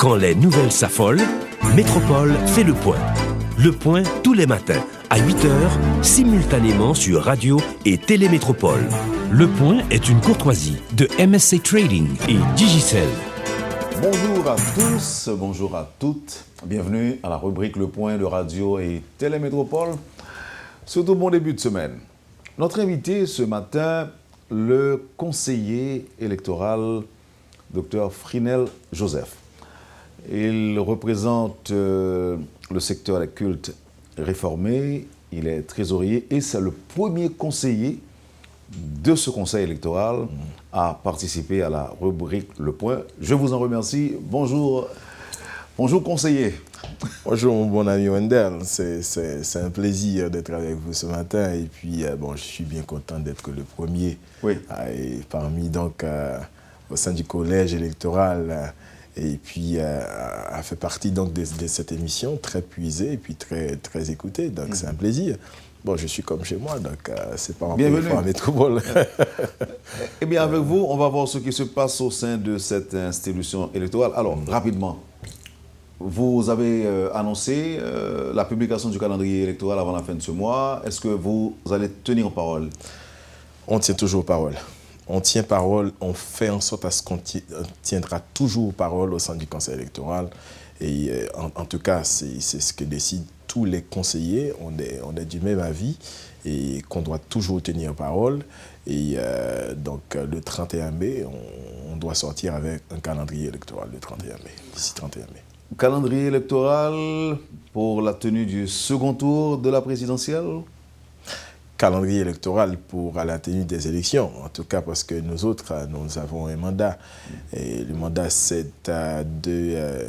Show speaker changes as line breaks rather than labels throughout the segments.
Quand les nouvelles s'affolent, Métropole fait le point. Le point tous les matins, à 8h, simultanément sur Radio et Télémétropole. Le point est une courtoisie de MSC Trading et Digicel.
Bonjour à tous, bonjour à toutes. Bienvenue à la rubrique Le Point de Radio et Télémétropole. Surtout bon début de semaine. Notre invité ce matin, le conseiller électoral Dr Frinel Joseph. Il représente le secteur des cultes réformés, il est trésorier et c'est le premier conseiller de ce conseil électoral à participer à la rubrique Le Point. Je vous en remercie. Bonjour, bonjour conseiller.
Bonjour mon bon ami Wendell, c'est un plaisir d'être avec vous ce matin et puis bon, je suis bien content d'être le premier parmi donc au sein du collège électoral et puis a fait partie donc de cette émission très puisée et puis très écoutée, donc c'est un plaisir. Bon, je suis comme chez moi, donc c'est pas encore fois à Métropole.
Eh bien, avec vous, on va voir ce qui se passe au sein de cette institution électorale. Alors, rapidement, vous avez annoncé la publication du calendrier électoral avant la fin de ce mois. Est-ce que vous allez tenir parole?
On tient toujours parole. On tient parole, on fait en sorte à ce qu'on tiendra toujours parole au sein du conseil électoral. Et en tout cas, c'est ce que décident tous les conseillers. On est du même avis et qu'on doit toujours tenir parole. Et donc, le 31 mai, on doit sortir avec un calendrier électoral le 31 mai, d'ici 31 mai.
Calendrier électoral pour la tenue du second tour de la présidentielle?
Calendrier électoral pour la tenue des élections, en tout cas parce que nous autres, nous avons un mandat. Et le mandat, c'est de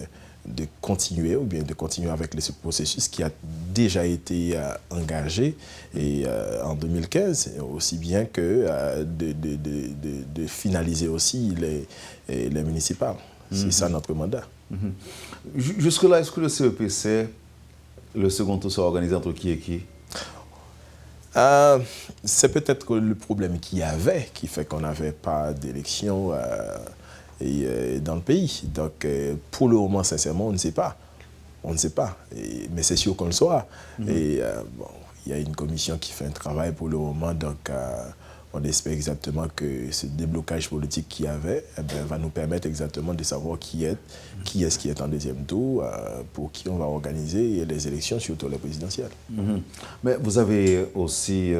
continuer ou bien de continuer avec ce processus qui a déjà été engagé et, en 2015, aussi bien que de finaliser aussi les municipales. C'est ça notre mandat.
Jusque-là, est-ce que le CEP sait le second tour sera organisé entre qui et qui?
C'est peut-être le problème qu'il y avait, qui fait qu'on n'avait pas d'élection dans le pays. Donc, pour le moment, sincèrement, on ne sait pas. On ne sait pas, mais c'est sûr qu'on le saura. Et bon, il y a une commission qui fait un travail pour le moment, donc on espère exactement que ce déblocage politique qu'il y avait va nous permettre exactement de savoir qui est en deuxième tour, pour qui on va organiser les élections, surtout les présidentielles.
Mais vous avez aussi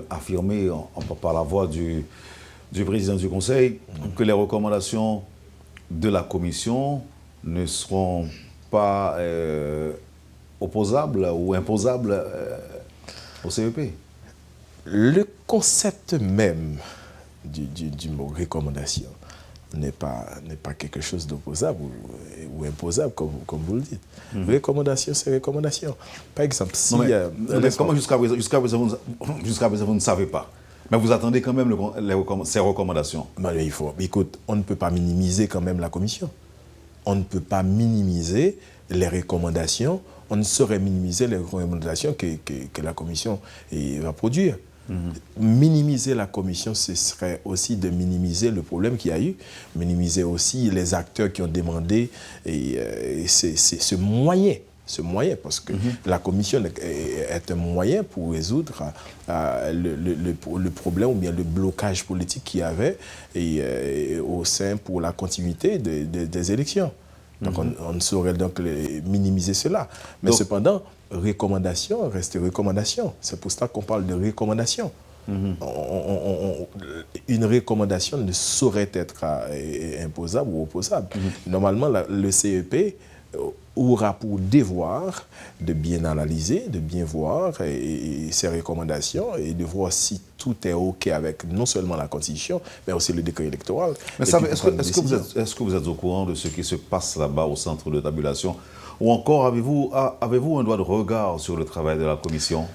affirmé par la voix du président du Conseil que les recommandations de la Commission ne seront pas opposables ou imposables au CEP.
Le concept même du mot recommandation n'est pas quelque chose d'opposable ou imposable, comme vous le dites. Recommandation, c'est recommandation. Par exemple, si...
comment jusqu'à présent, vous ne savez pas? Mais vous attendez quand même ces recommandations.
Écoute, on ne peut pas minimiser quand même la commission. On ne peut pas minimiser les recommandations. On ne saurait minimiser les recommandations que la commission va produire. Minimiser la commission, ce serait aussi de minimiser le problème qu'il y a eu, minimiser aussi les acteurs qui ont demandé ce moyen, parce que la commission est un moyen pour résoudre le problème ou bien le blocage politique qu'il y avait au sein pour la continuité des élections. Donc on ne saurait donc minimiser cela. Mais cependant, recommandation reste recommandation. C'est pour cela qu'on parle de recommandation. Une recommandation ne saurait être imposable ou opposable. Normalement, le CEP aura pour devoir de bien analyser, de bien voir ces recommandations et de voir si tout est OK avec non seulement la Constitution, mais aussi le décret électoral.
Mais est-ce que vous êtes au courant de ce qui se passe là-bas au centre de tabulation? Ou encore, avez-vous un droit de regard sur le travail de la Commission?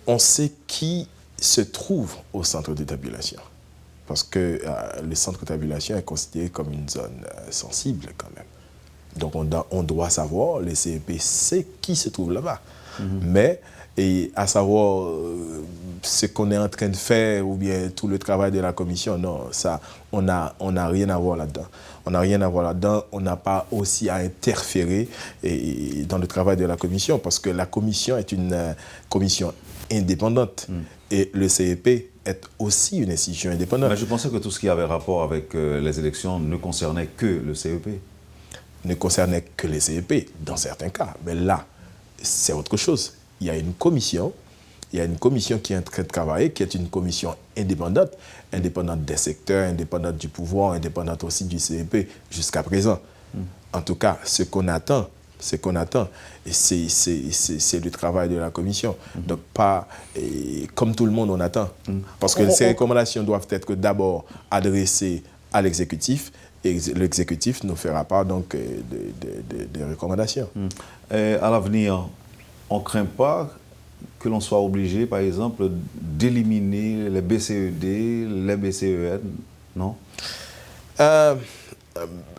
On sait qui se trouve au centre de tabulation. Parce que le centre de tabulation est considéré comme une zone sensible quand même. Donc on doit savoir, le CEP sait qui se trouve là-bas. Mais à savoir ce qu'on est en train de faire ou bien tout le travail de la commission, non, ça, on n'a rien à voir là-dedans. On n'a rien à voir là-dedans, on n'a pas aussi à interférer dans le travail de la commission parce que la commission est une commission indépendante et le CEP est aussi une institution indépendante.
Mais je pensais que tout ce qui avait rapport avec les élections ne concernait que le CEP.
Ne concernait que les CEP, dans certains cas. Mais là, c'est autre chose. Il y a une commission qui est en train de travailler, qui est une commission indépendante, indépendante des secteurs, indépendante du pouvoir, indépendante aussi du CEP jusqu'à présent. En tout cas, ce qu'on attend, c'est le travail de la commission. Donc, pas comme tout le monde, on attend. Parce que ces recommandations doivent être d'abord adressées à l'exécutif et l'exécutif nous fera part donc des recommandations.
À l'avenir, on ne craint pas que l'on soit obligé, par exemple, d'éliminer les BCED, les BCEN, non?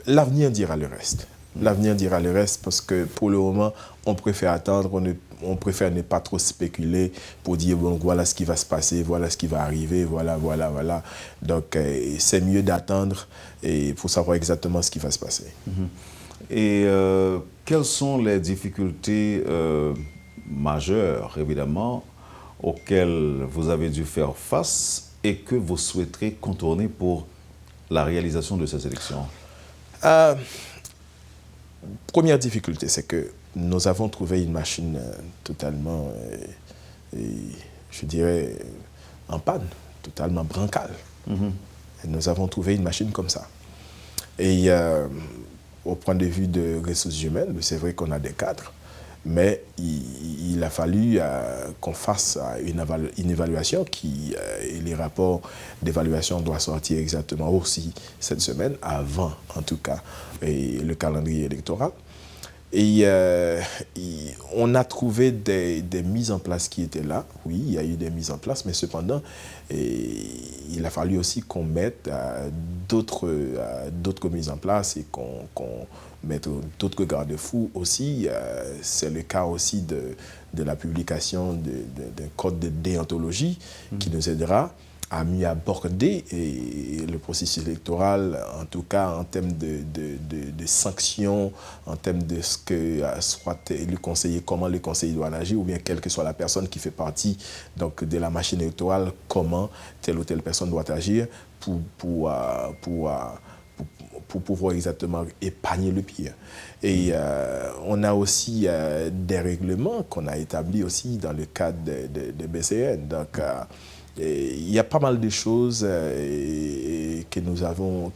L'avenir dira le reste. L'avenir dira le reste parce que pour le moment, on préfère attendre, on préfère ne pas trop spéculer pour dire bon, voilà ce qui va se passer, voilà ce qui va arriver, voilà. Donc c'est mieux d'attendre pour savoir exactement ce qui va se passer.
Et quelles sont les difficultés majeures, évidemment, auxquelles vous avez dû faire face et que vous souhaiterez contourner pour la réalisation de ces élections?
Première difficulté, c'est que nous avons trouvé une machine totalement, je dirais, en panne, totalement bancale. Et nous avons trouvé une machine comme ça. Et au point de vue de ressources humaines, c'est vrai qu'on a des cadres, mais il a fallu qu'on fasse une évaluation et les rapports d'évaluation doivent sortir exactement aussi cette semaine, avant en tout cas le calendrier électoral. Et on a trouvé des mises en place qui étaient là. Oui, il y a eu des mises en place, mais cependant, il a fallu aussi qu'on mette d'autres mises en place et qu'on mette d'autres garde-fous aussi. C'est le cas aussi de la publication d'un code de déontologie qui nous aidera à mieux aborder le processus électoral, en tout cas en termes de sanctions, en termes de ce que soit le conseiller, comment le conseiller doit agir, ou bien quelle que soit la personne qui fait partie donc, de la machine électorale, comment telle ou telle personne doit agir pour pouvoir exactement épargner le pire. Et on a aussi des règlements qu'on a établis aussi dans le cadre de BCN. Donc, il y a pas mal de choses que nous avons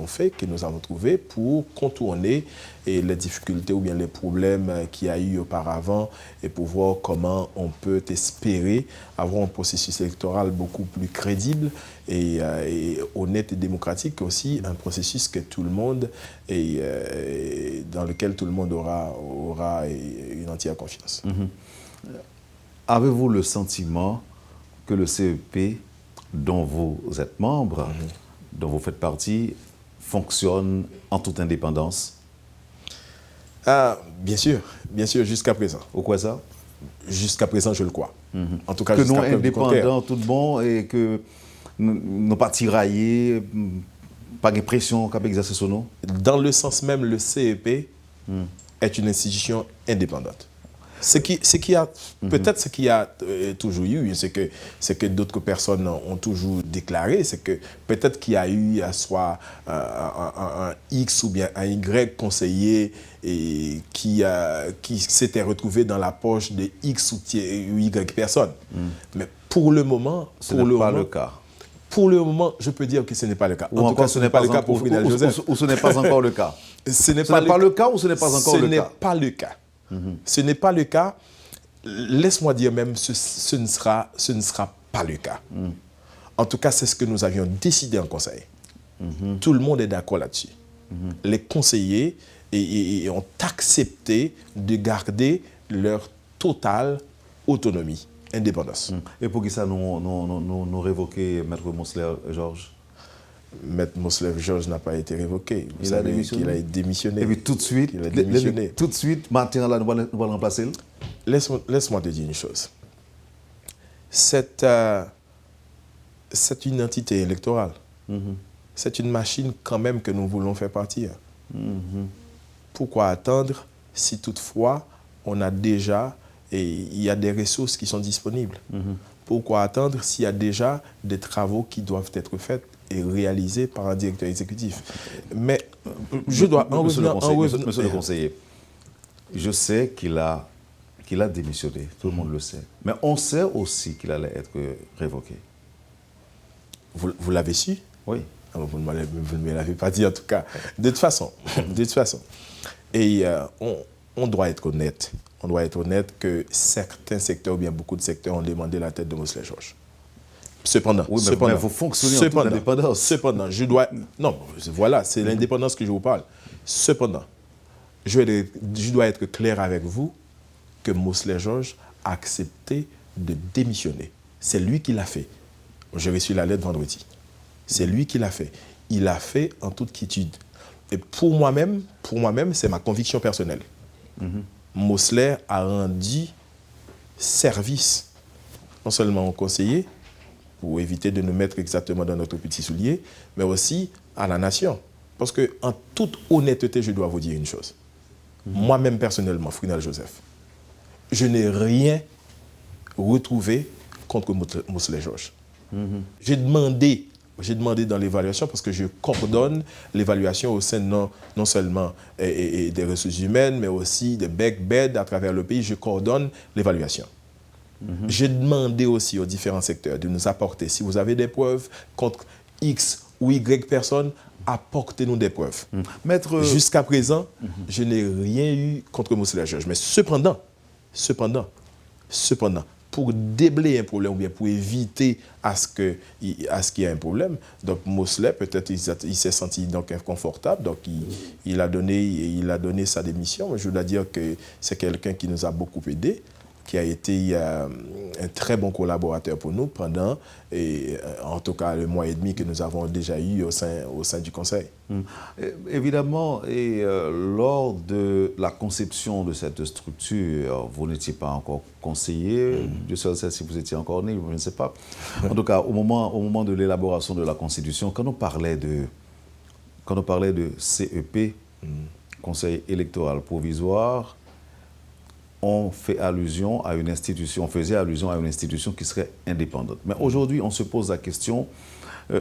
fait, que nous avons trouvées pour contourner les difficultés ou bien les problèmes qu'il y a eu auparavant et pour voir comment on peut espérer avoir un processus électoral beaucoup plus crédible et honnête et démocratique, aussi un processus que tout le monde dans lequel tout le monde aura une entière confiance.
Avez-vous le sentiment que le CEP, dont vous êtes membre, dont vous faites partie, fonctionne en toute indépendance?
Bien sûr, jusqu'à présent.
Pourquoi ça?
Jusqu'à présent, je le crois. En tout cas,
que nous,
jusqu'à preuve du contraire.
indépendants, tout bon, et que nous pas tiraillés, pas de pression qu'on peut exercer sur nous?
Dans le sens même, le CEP est une institution indépendante. Peut-être ce qui a toujours eu, c'est que d'autres personnes ont toujours déclaré, c'est que peut-être qu'il y a eu soit un X ou bien un Y conseiller qui s'était retrouvé dans la poche de X ou Y personnes. Mais pour le moment,
ce n'est pas le cas.
Pour le moment, je peux dire que ce n'est pas le cas.
En tout cas, ce n'est pas le cas pour Fridel Joseph. Ou ce n'est pas encore le cas. Ce n'est pas le cas ou ce n'est pas encore le cas?
Ce n'est pas le cas. Ce n'est pas le cas. Laisse-moi dire même, ce ne sera pas le cas. En tout cas, c'est ce que nous avions décidé en conseil. Tout le monde est d'accord là-dessus. Les conseillers ont accepté de garder leur totale autonomie, indépendance.
Et pour qui ça nous révoquer Maître Mosler Georges? Maître
Mosler Georges n'a pas été révoqué.
Il a
démissionné.
Et puis tout de suite, maintenant, là, nous allons le remplacer.
Laisse-moi te dire une chose. cette une entité électorale. C'est une machine quand même que nous voulons faire partir. Pourquoi attendre si toutefois on a déjà, et il y a des ressources qui sont disponibles? Pourquoi attendre s'il y a déjà des travaux qui doivent être faits et réalisés par un directeur exécutif? Mais je dois en
Monsieur
revenir...
le conseiller, je sais qu'il a démissionné, tout le monde le sait. Mais on sait aussi qu'il allait être révoqué.
Vous l'avez su?
Oui.
Alors, vous ne me l'avez pas dit en tout cas. De toute façon. Et on doit être honnête. On doit être honnête que certains secteurs, ou bien beaucoup de secteurs, ont demandé la tête de Mosley Georges. Cependant,
mais vous fonctionnez en toute indépendance.
Cependant, je dois... Non, voilà, c'est l'indépendance que je vous parle. Cependant, je dois être clair avec vous que Mosley Georges a accepté de démissionner. C'est lui qui l'a fait. J'ai reçu la lettre vendredi. C'est lui qui l'a fait. Il l'a fait en toute quiétude. Et pour moi-même, c'est ma conviction personnelle. Mosley a rendu service, non seulement aux conseillers, pour éviter de nous mettre exactement dans notre petit soulier, mais aussi à la nation. Parce qu'en toute honnêteté, je dois vous dire une chose. Moi-même, personnellement, Frinal Joseph, je n'ai rien retrouvé contre Mosley Georges. J'ai demandé dans l'évaluation, parce que je coordonne l'évaluation au sein non seulement des ressources humaines, mais aussi des BEC-BED à travers le pays, je coordonne l'évaluation. J'ai demandé aussi aux différents secteurs de nous apporter, si vous avez des preuves contre X ou Y personnes, apportez-nous des preuves.
Maître...
Jusqu'à présent, je n'ai rien eu contre Mosley Georges. Mais cependant, pour déblayer un problème ou bien pour éviter à ce qu'il y ait un problème, donc Mosley, peut-être il s'est senti donc inconfortable, donc il a donné sa démission. Je dois dire que c'est quelqu'un qui nous a beaucoup aidé, qui a été un très bon collaborateur pour nous pendant, en tout cas, le mois et demi que nous avons déjà eu au sein du Conseil.
Évidemment, lors de la conception de cette structure, vous n'étiez pas encore conseiller, Dieu seul sait si vous étiez encore né, je ne sais pas. En tout cas, au moment de l'élaboration de la Constitution, quand on parlait de CEP, Conseil électoral provisoire, on faisait allusion à une institution qui serait indépendante. Mais aujourd'hui, on se pose la question,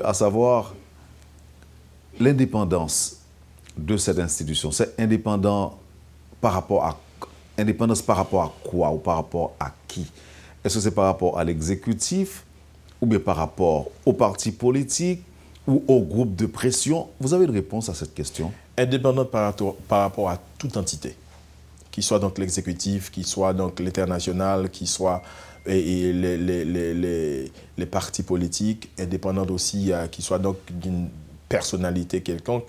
à savoir l'indépendance de cette institution. C'est indépendance par rapport à quoi ou par rapport à qui? Est-ce que c'est par rapport à l'exécutif ou bien par rapport aux partis politiques ou aux groupes de pression? Vous avez une réponse à cette question?
Indépendante par rapport à toute entité, qui soit donc l'exécutif, qui soit donc l'international, qui soit les partis politiques, indépendante aussi, qui soit donc d'une personnalité quelconque,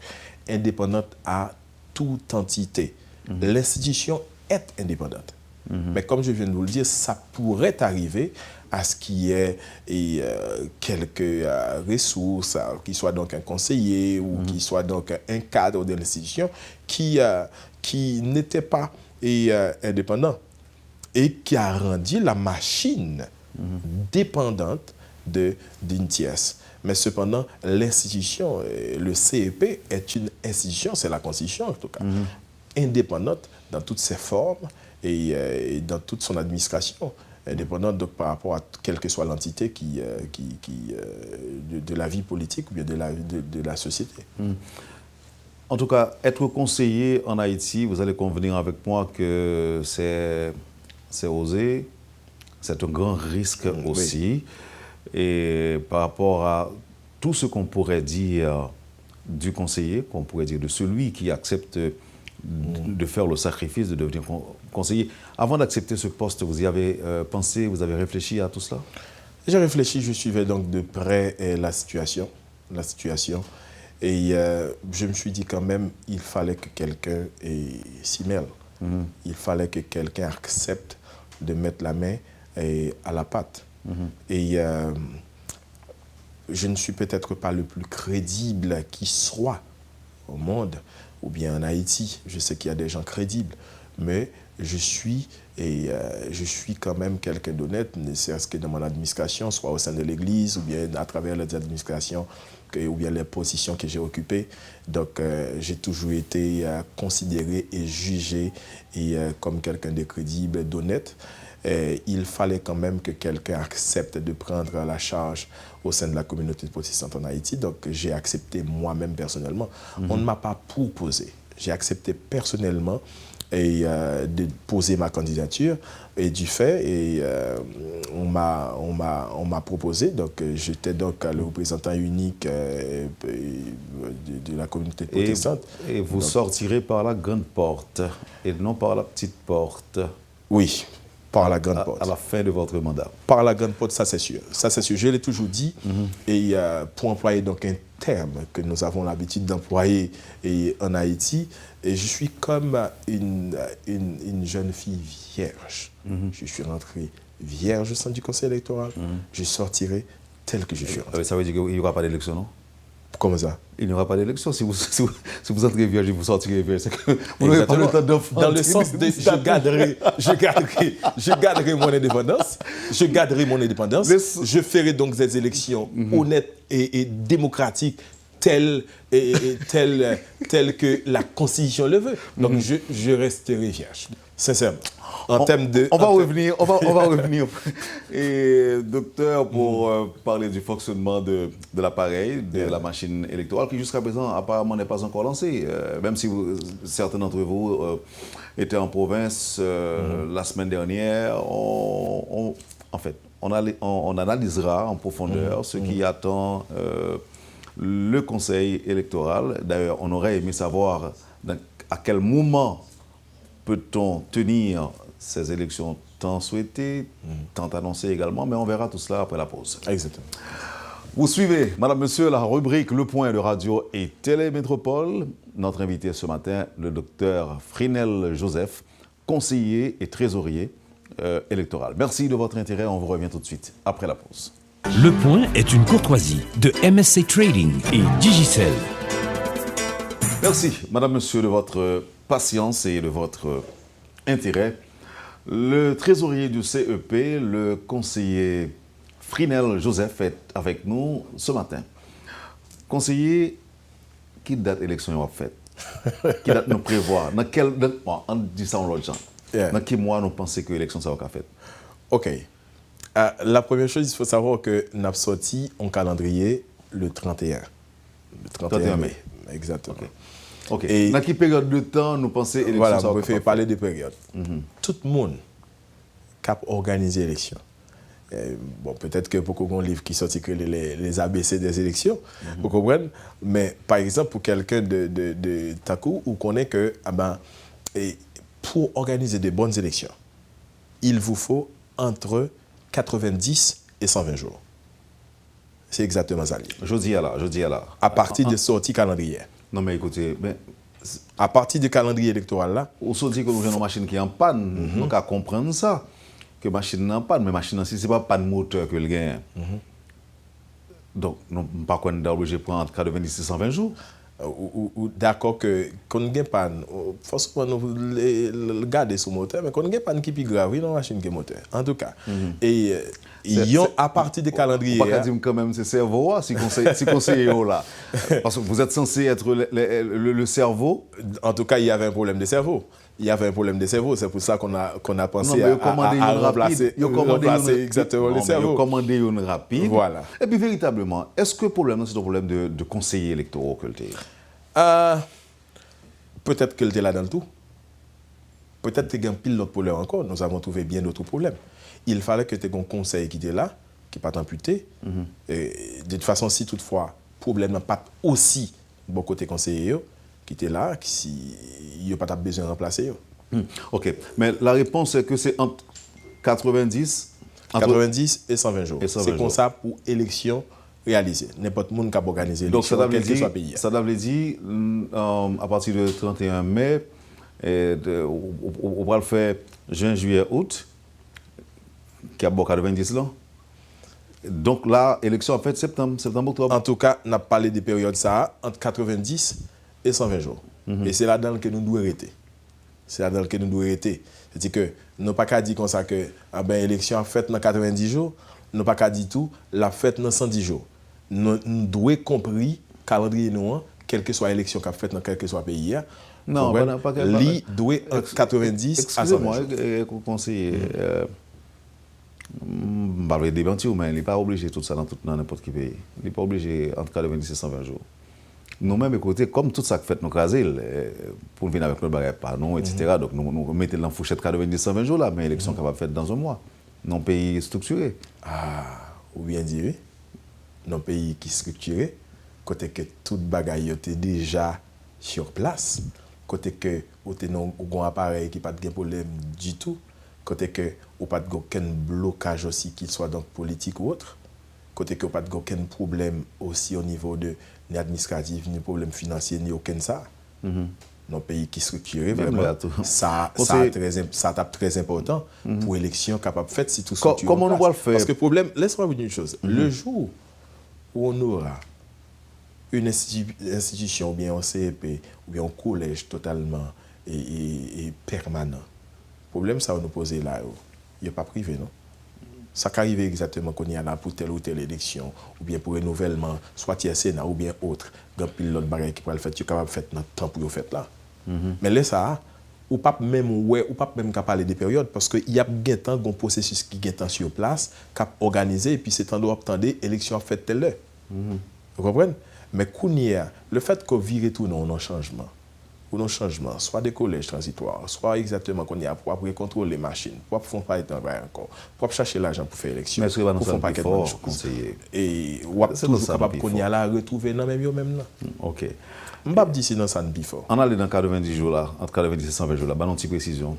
indépendante à toute entité. L'institution est indépendante. Mais comme je viens de vous le dire, ça pourrait arriver à ce qu'il y ait quelques ressources, qui soit donc un conseiller ou qui soit donc un cadre de l'institution qui n'était pas indépendant et qui a rendu la machine dépendante d'une tierce. Mais cependant, l'institution, le CEP est une institution, c'est la Constitution en tout cas, indépendante dans toutes ses formes et dans toute son administration, indépendante donc par rapport à quelle que soit l'entité de la vie politique ou bien de la société.
En tout cas, être conseiller en Haïti, vous allez convenir avec moi que c'est osé, c'est un grand risque aussi. Et par rapport à tout ce qu'on pourrait dire du conseiller, qu'on pourrait dire de celui qui accepte de faire le sacrifice de devenir conseiller. Avant d'accepter ce poste, vous y avez pensé, vous avez réfléchi à tout cela?
J'ai réfléchi, je suivais donc de près la situation. Et je me suis dit quand même, il fallait que quelqu'un s'y mêle. Il fallait que quelqu'un accepte de mettre la main à la pâte. Et je ne suis peut-être pas le plus crédible qui soit au monde, ou bien en Haïti. Je sais qu'il y a des gens crédibles. mais je suis quand même quelqu'un d'honnête, ne serait-ce que dans mon administration, soit au sein de l'Église, ou bien à travers les administrations, ou bien les positions que j'ai occupées. Donc, j'ai toujours été considéré et jugé comme quelqu'un de crédible, d'honnête. Il fallait quand même que quelqu'un accepte de prendre la charge au sein de la communauté protestante en Haïti. Donc, j'ai accepté moi-même personnellement. On ne m'a pas proposé. J'ai accepté personnellement de poser ma candidature et du fait, on m'a proposé. Donc, j'étais donc le représentant unique de la communauté protestante.
Et vous sortirez par la grande porte et non par la petite porte.
Oui. Par la grande porte.
À la fin de votre mandat.
Par la grande porte, ça c'est sûr. Ça c'est sûr. Je l'ai toujours dit. Et pour employer donc un terme que nous avons l'habitude d'employer en Haïti, et je suis comme une jeune fille vierge. Je suis rentré vierge au sein du conseil électoral. Je sortirai tel que je suis rentré.
Ça veut dire qu'il n'y aura pas d'élection, non?
Comment ça?
Il n'y aura pas d'élection. Si vous entrez vierge et vous sortirez vierge, c'est que vous n'avez pas le temps d'enfant.
Dans le sens de je garderai mon indépendance. Je garderai mon indépendance. Je ferai donc des élections honnêtes et démocratiques telles que la Constitution le veut. Donc je resterai vierge, sincèrement.
On va revenir. Et docteur, pour parler du fonctionnement de l'appareil, de la machine électorale, qui jusqu'à présent apparemment n'est pas encore lancée. Même si certains d'entre vous étaient en province la semaine dernière, on analysera en profondeur ce qui attend le Conseil électoral. D'ailleurs, on aurait aimé savoir à quel moment peut-on tenir ces élections tant souhaitées, tant annoncées également, mais on verra tout cela après la pause.
Exactement.
Vous suivez, madame, monsieur, la rubrique Le Point de Radio et Télémétropole. Notre invité ce matin, le docteur Frinel Joseph, conseiller et trésorier électoral. Merci de votre intérêt, on vous revient tout de suite après la pause.
Le Point est une courtoisie de MSC Trading et Digicel.
Merci, madame, monsieur, de votre patience et de votre intérêt. Le trésorier du CEP, le conseiller Frinel Joseph, est avec nous ce matin. Conseiller, qui date l'élection est faite? Qui date nous prévoir? On dit ça en l'autre genre. Dans quel mois nous pensons que l'élection sera faite?
OK. La première chose, il faut savoir que nous avons sorti un calendrier le 31. Le 31 mai. Exactement.
OK. Et dans quelle période de temps nous pensons que l'élection
voilà,
sera faite?
Voilà, je préfère parler de période. Tout le monde qui a organisé l'élection. Bon, peut-être que beaucoup de livres qui sortent les ABC des élections, vous comprenez? Mais par exemple, pour quelqu'un de Takou, vous connaissez que pour organiser de bonnes élections, il vous faut entre 90 et 120 jours. C'est exactement ça.
Je dis à là.
À partir de sortie calendrier.
Non, mais écoutez,
à partir du calendrier électoral là.
On se dit que nous avons une machine qui est en panne. Donc, à comprendre ça, que la machine est en panne, mais la machine, ce n'est pas panne moteur que le gagne. Donc, par contre, nous sommes obligés de prendre entre 90 et 120 jours.
Ou d'accord que quand on gagne panne, forcément nous le garder sur moteur, mais quand on gagne panne qui est plus grave, oui, non machine qui est moteur. En tout cas, et à partir du calendrier.
On ne peut pas dire quand même c'est cerveau si conseiller là, parce que vous êtes censé être le cerveau.
En tout cas, il y avait un problème de cerveau. C'est pour ça qu'on a pensé à remplacer exactement le cerveau.
Commander une rapide.
Voilà.
Et puis véritablement, est-ce que le problème, c'est un problème de conseillers électoraux que le t'es?
Peut-être que le t'es là dans le tout. Peut-être que tu as un pile d'autres problèmes encore. Nous avons trouvé bien d'autres problèmes. Il fallait que tu aies un conseil qui était là, qui n'est pas amputé. Et de toute façon, si toutefois, le problème n'a pas aussi bon côté conseiller, qui était là, il n'y a pas besoin de remplacer.
OK. Mais la réponse est que c'est entre 90
et 120 jours. C'est comme ça pour élection réalisée. N'importe qui qui a organisé l'élection, quel que soit le pays.
Ça veut dire, à partir du 31 mai, on va le faire juin, juillet, août, qui a 90 là. Donc là, élection en fait septembre, octobre.
En tout cas, on a parlé des périodes ça entre 90 et 120 jours. Et c'est là-dedans que nous devons arrêter. C'est là que nous devons être. C'est-à-dire que nous pas qu'à dire comme ça que l'élection a fait dans 90 jours, nous pas qu'à dire tout, la fête dans 110 jours. Nous devons compris calendrier nous, quelle que soit l'élection qu'a faite dans quel que soit pays.
Non, pas
li doit entre 90 à 100 jours.
Excusez-moi, conseiller. Je ne vais pas démentir, mais il n'est pas obligé tout ça dans n'importe quel pays. Il n'est pas obligé entre 90 et 120 jours. Nous-mêmes, écoutez, comme tout ça que fait nous craser, pour venir avec notre bagage par nous, etc. Donc nous mettons dans la fourchette 90-120 jours là, mais l'élection capable de faire dans un mois. Dans un pays structuré.
Ah, ou bien dire, dans un pays qui est structuré, côté que toute bagaille était déjà sur place, côté que vous avez un appareil qui n'a pas de problème du tout, côté que vous n'avez pas aucun blocage aussi, qu'il soit donc politique ou autre, côté que vous n'avez pas aucun problème aussi au niveau de ni administratif, ni problème financier, ni aucun ça. Dans un pays qui est structuré, vraiment, ça tape très important pour l'élection capable de faire si tout structuré.
Comment on va le faire?
Parce que le problème, laisse-moi vous dire une chose, le jour où on aura une institution, ou bien un CEP, ou bien un collège totalement et permanent, le problème, ça va nous poser là, il n'y a pas privé, non? Ça qui arrive exactement qu'on y a là pour telle ou telle élection, ou bien pour renouvellement, soit il y a Sénat ou bien autre, quand il y a l'autre barrière qui peut le faire, tu es capable de faire dans le temps pour le faire là. Mais là, ça, ou pas même qu'à parler des périodes, parce qu'il y a un processus qui est sur place, qui est organisé, et puis c'est en droit attendre l'élection faite telle heure. Vous comprenez? Mais le fait qu'on vire tout dans un changement, ou non changement, soit des collèges transitoires, soit exactement qu'on y a pour après contrôler les machines, pour faire pas être encore, pour chercher l'argent pour faire l'élection,
mais est-ce que va nous
faire pas
fort, conseiller?
Et on va toujours capable qu'on y a là retrouver dans même là.
OK.
On va dire c'est dans ça ne fort.
On allait dans 90 jours là, entre 90 et 120 jours là, bah non petite précision.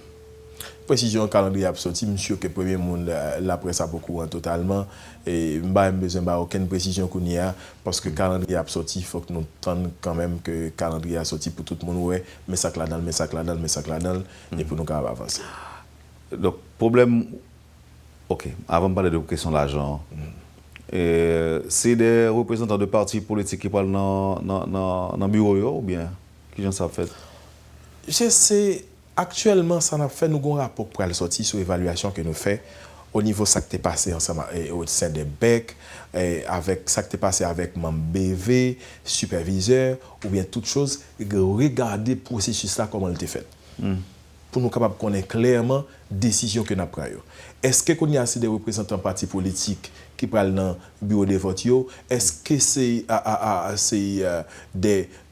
Précision calendrier absolu, monsieur que premier monde la presse a beaucoup totalement et m'ba besoin pas aucune précision qu'on y a parce que calendrier absolu il faut que nous tenions quand même que calendrier a sorti pour tout le monde ouais mais ça là dans et pour nous capable avancer.
Donc problème OK, avant de parler de question de l'argent. C'est des représentants de partis politiques qui parlent dans le bureau ou bien qui j'en ça fait?
Je sais actuellement, ça n'a fait nous un rapport pour aller sortir sur l'évaluation que nous faisons au niveau de ce qui est passé ensemble au sein des BEC, avec ce qui est passé avec mon BV, superviseur, ou bien toute chose, regarder le processus là, comment il est fait. Pour nous capables de connaître clairement la décision que nous prenons. Est-ce qu'on y a assez de représentants partis politiques qui parlent dans le bureau de vote? Est-ce que c'est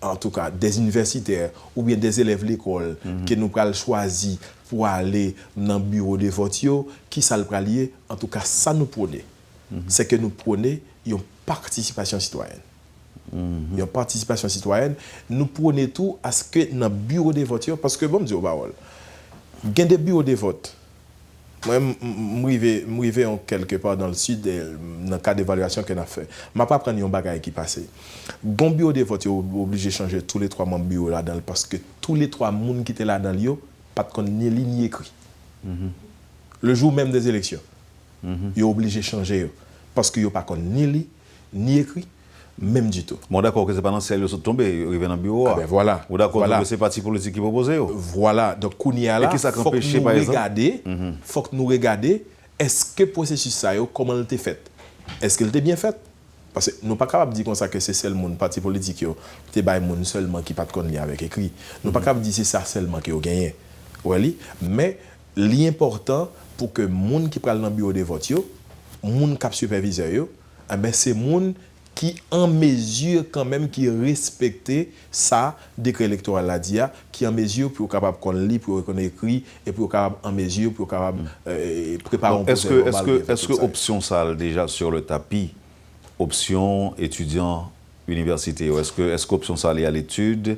en tout cas des universitaires ou bien des élèves de l'école que nous allons choisir pour aller dans le bureau de vote? Qui ça le lier? En tout cas, ça nous prenait. C'est que nous prenons une participation citoyenne. Une participation citoyenne. Nous prenons tout à ce que dans le bureau de vote, parce que bon, je dis, il y a des bureaux de vote. Moi, je suis quelque part dans le sud, dans le cas d'évaluation qu'on a fait. Je ne vais pas prendre un bagage qui passe. Le bureau de vote est obligé de changer tous les 3 membres bureau là-dedans parce que tous les 3 membres qui étaient là-dedans, pas de ni ligne ni écrit. Le jour même des élections, ils sont obligés de changer parce qu'ils n'ont pas ni ligne ni écrit. Même du tout.
Bon, d'accord que ce n'est pas dans le ciel, ils sont tombés, ils reviennent dans le bureau.
Ah ben voilà.
Ou d'accord
voilà.
que c'est parti politique qui proposent.
Voilà. Donc, Kounia là, il faut que nous regardions, est-ce que le processus ça, comment il était fait? Est-ce qu'il était bien fait? Parce que nous ne sommes pas capables de dire comme ça que c'est seulement le parti politique qui est seulement qui n'a pas de lien avec écrit. Nous ne sommes pas capables de dire que c'est ça seulement qui a gagné. Mais l'important pour que les gens qui prennent dans le bureau de vote, les gens qui superviseurs, c'est les gens qui en mesure quand même qui respecter ça décret électoral là dia qui en mesure pour capable qu'on lit pour qu'on écrit et pour capable en mesure pour capable préparer
est-ce que option ça déjà sur le tapis option étudiant université est-ce que option ça aller à l'étude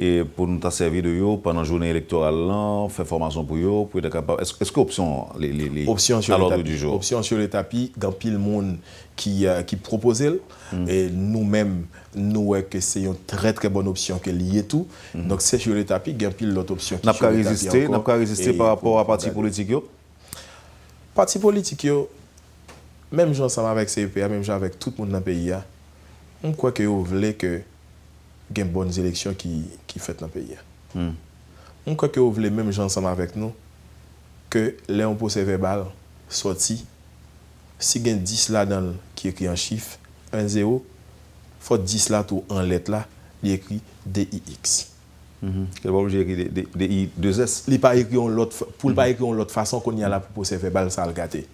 et pour nous t'a servi de yo pendant journée électorale là faire formation pour yo pour être capable est-ce que option les
options sur
l'ordre du jour
option sur le tapis dans pile monde qui proposait et nous-mêmes nous que c'est une très très bonne option que lié tout donc c'est sur le tapis il y a pile l'autre option qui
n'a pas résister par rapport à parti politique yo
parti politique yo même gens ensemble avec CEPA même gens avec tout le monde dans le pays on croit que vous voulez que il y a de bonnes élections qui faites dans le pays. on croit que vous voulez même gens ensemble avec nous, que les on procès verbal sorti, si il y a 10 là-dedans qui écrit en chiffre, 1-0, il faut 10 là tout en lettres là, il écrit DIX.
Il va obligé d'écrire DI2S.
Il pas écrit pour pas écrire l'autre façon qu'on y a là pour procès verbal ça le gâter.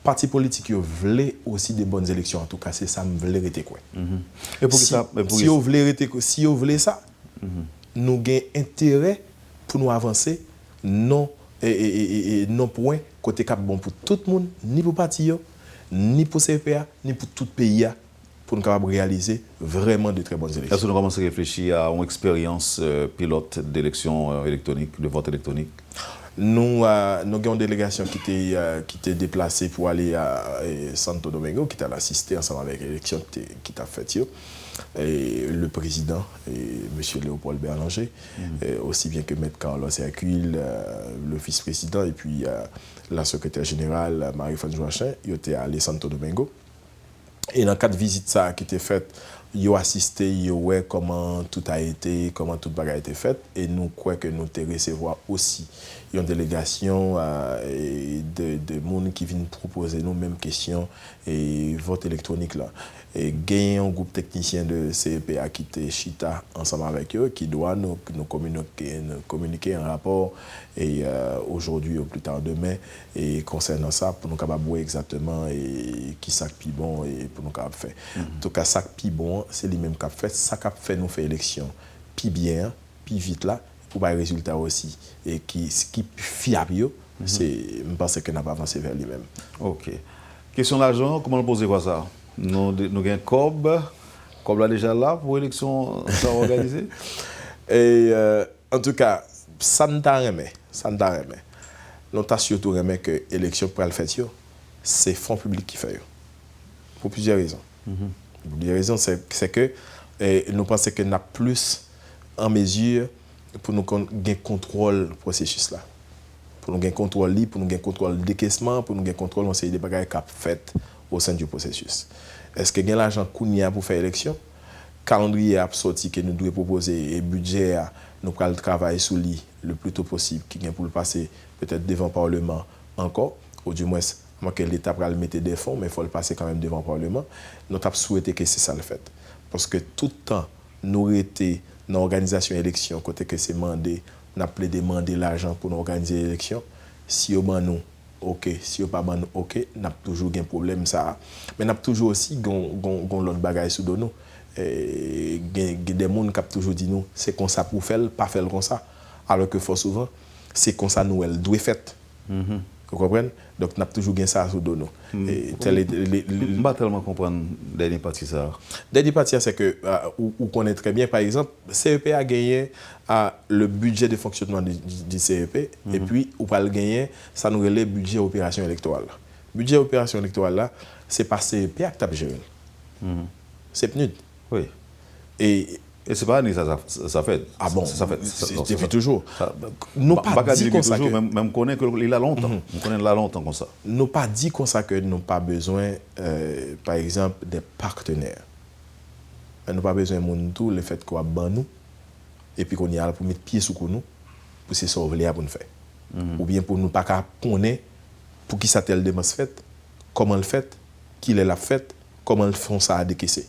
Parti politique yo voulait aussi des bonnes élections en tout cas c'est ça me voulait rester quoi.
Et pour
si,
ça
si vous voulez ça, nous gain intérêt pour nous avancer non non point côté cap bon pour tout le monde ni pour parti yo, ni pour CPA ni pour tout pays pour nous capable réaliser vraiment de très bonnes élections.
Est-ce que nous commençons à réfléchir à une expérience pilote d'élection électronique, de vote électronique?
Nous avons une délégation qui était déplacée pour aller à Santo Domingo, qui a assisté ensemble avec l'élection qui a faite. Et le président, M. Léopold Berlanger, aussi bien que M. Carlos Hercule, le vice-président, et puis la secrétaire générale, Marie-France Joachim, ils étaient allés à Santo Domingo. Et dans le cadre de visite ça qui était faite, ils ont assisté, ils ont vu comment tout a été, comment tout a été fait. Et nous croyons que nous te recevoir aussi une délégation de monde qui viennent proposer nos mêmes questions et vote électronique là. Et gagner un groupe technicien de CEPA qui était Chita ensemble avec eux, qui doit nous communiquer un rapport et aujourd'hui ou plus tard demain et concernant ça pour nous capable voir exactement et qui ça qui bon et pour nous capable faire. En tout cas ça qui bon c'est lui même qui fait ça qui fait nous faire élection puis bien puis vite là pour avoir résultat aussi et qui fiable c'est je pense que n'a pas avancé vers lui-même.
OK. Question d'argent, comment le poser quoi ça? Nous avons COB là déjà là pour l'élection organisée.
Et en tout cas, ça ne t'a remet. Nous t'a surtout remet que l'élection pour le faire, c'est fonds publics qui fait. Pour plusieurs raisons. Pour plusieurs raisons, c'est que nous pensons que nous avons plus en mesure pour nous gagner contrôle du processus là. Pour nous gagner contrôle libre, pour nous gagner contrôle de décaissement, pour nous gagner contrôle de des bagages qui fait au sein du processus. Est-ce que y a l'argent kounia pour faire élection? Calendrier a sorti que nous devons proposer et budget nous allons travailler sur lui le plus tôt possible qui vient pour le passer peut-être devant le Parlement encore ou du moins que l'État va le mettre des fonds mais il faut le passer quand même devant le Parlement. Nous avons souhaité que c'est ça le fait parce que tout le temps nous été dans l'organisation élection côté que c'est mandé n'a pas demandé l'argent pour nous organiser l'élection si au ban nous OK, si on pas ban OK, n'a toujours un problème ça. Mais n'a toujours aussi l'autre bagaille sous nous. Et des monde qui toujours dit nous, c'est comme ça pour faire, pas faire comme ça. Alors que fort souvent, c'est comme ça nous elle doit fait. Vous comprenez? Donc n'a toujours gain ça sous nous. Et
je pas tellement comprendre dernière partie ça.
Dernière partie c'est que on connaît très bien par exemple, CEP a gagné le budget de fonctionnement du CEP et puis ou pas le gagner, ça nous relève budget opération électorale. Budget opération électorale là, c'est pas CEP qui t'a géré. C'est PNUD.
Oui.
Et
c'est pas ça fait.
Ah bon,
ça fait
depuis toujours. Nous pas dit comme ça
que même connaît que il a longtemps. On connaît là longtemps comme ça.
Nous pas dit comme ça que nous pas besoin par exemple des partenaires. Nous pas besoin de tout le fait qu'on ban nous et puis qu'on y a pour mettre pied sous nous pour se sauver pour nous faire. Ou bien pour nous pas connaître pour qui ça tel démence fait, comment le fait, qui l'a fait, comment le font ça à décaisser.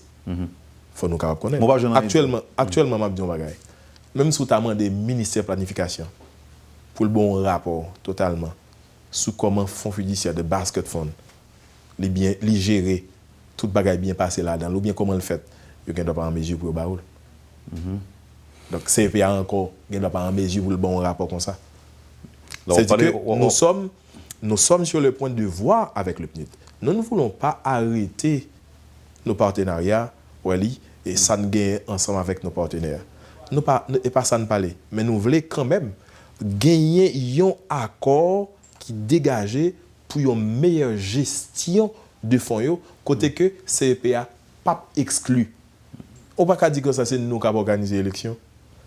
Faut nous connaître. Actuellement m'a dit bagaille. Même sous notamment des ministères de planification pour le bon rapport totalement sous comment fonds fiduciaire de basket fund les gérer tout bagaille bien passé là-dedans ou bien comment le fait, il doit pas en mesure pour baoul. Donc CPA encore, il doit pas en mesure pour le bon rapport comme ça. C'est-à-dire que nous sommes sur le point de voir avec le PNUD. Nous ne voulons pas arrêter nos partenariats et ça nous gagne ensemble avec nos partenaires. Et pas ça ne parler, mais nous voulons quand même gagner un accord qui dégage pour une meilleure gestion de fonds, côté que CEPA pas exclu. On ne peut pas dire que ça c'est nous qui avons organisé l'élection.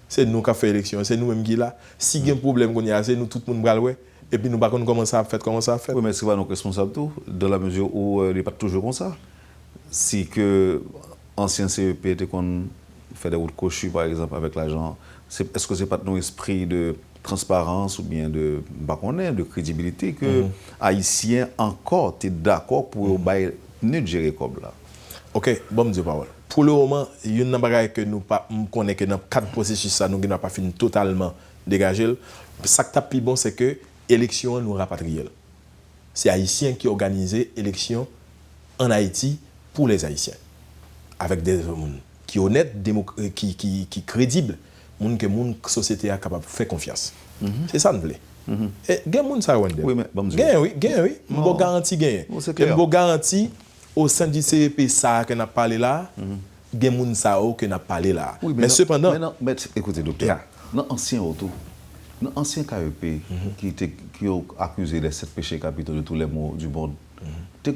C'est nous qui avons fait l'élection, c'est nous-mêmes qui là. Si il y a un problème qu'on y a, c'est nous tout le monde va le et puis nous ne savons pas comment ça a fait.
Oui, mais c'est pas nos responsables tout, dans la mesure où il n'est pas toujours comme ça. Si que ancien CEP était qu'on fait des routes cochues par exemple avec l'argent, est-ce que c'est pas notre esprit de transparence ou bien de crédibilité que Haïtiens encore t'es d'accord pour ne gérer comme là.
OK, bon Dieu parole. Pour le moment, il y a une bagaille que nous pas connaît que dans quatre processus ça nous n'a pas fini totalement dégager. Ça qui est plus bon c'est que élection nous rapatrier. C'est Haïtiens qui organisent élection en Haïti pour les Haïtiens avec des hommes qui honnêtes, qui crédibles, monde que monde société est capable de faire confiance. C'est ça nous plaît. Et gain monde ça wonder.
Oui mais bon
gain oui. M'bo garantie gain. M'bo garantie au sein du CEP ça que n'a parlé là. Gain monde ça que n'a parlé là.
Oui, mais cependant mais écoutez docteur. Dans ancien auto dans ancien KEP qui ont accusé les 7 péchés capitaux de tous les maux du monde.